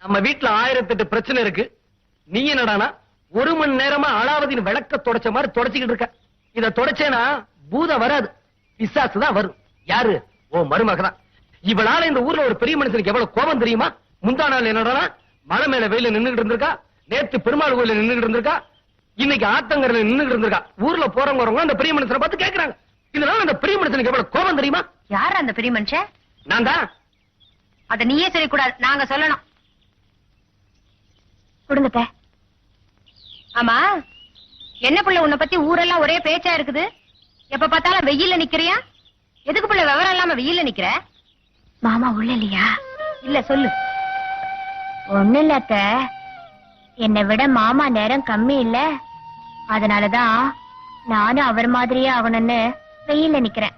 நம்ம வீட்டுல 1008 பிரச்சனை இருக்கு. நீ என்னடானா 1 மணி நேரமா அலாவுதீன் விளக்க தொடச்ச மாதிரி தொடச்சிக்கிட்டு இருக்க. இத தொடச்சேனா பூதம் வராது, பிசாசு தான் வரும். யாரு? ஓ மருமகதான். இவளால இந்த ஊர்ல ஒரு பெரிய மனுஷனுக்கு எவ்வளவு கோபம் தெரியுமா? முந்தா நாள் என்னடானா மலை மேல வெயில நின்னுட்டு இருந்திருக்கா, நேத்து பெருமாள் கோயில நின்னுட்டு இருந்திருக்கா, இன்னைக்கு ஆத்தங்கரையில நின்னுட்டு இருந்திருக்கா. ஊர்ல போறவங்க அந்த பெரிய மனுஷனை பார்த்து கேக்குறாங்க. இதனால அந்த பெரிய மனுஷனுக்கு எவ்வளவு கோபம் தெரியுமா? யார் அந்த பெரிய மனுஷன்? நான் தான். அத நீயே சொல்லக்கூடாது, நாங்க சொல்லணும். கொடுங்கட்ட. ஆமா, என்ன புள்ள உன்னை பத்தி ஊரெல்லாம் ஒரே பேச்சா இருக்குது? எப்ப பார்த்தாலும் வெயில்ல நிக்கிறியா? எதுக்கு புள்ள விவரம் இல்லாம வெயில்ல நிக்கிற? மாமா உள்ள இல்லையா? இல்ல சொல்லு. ஒண்ணு இல்லத்த, என்னை விட மாமா நேரம் கம்மி இல்ல, அதனாலதான் நானும் அவர் மாதிரியே ஆகணும்னு வெயில்ல நிக்கிறேன்.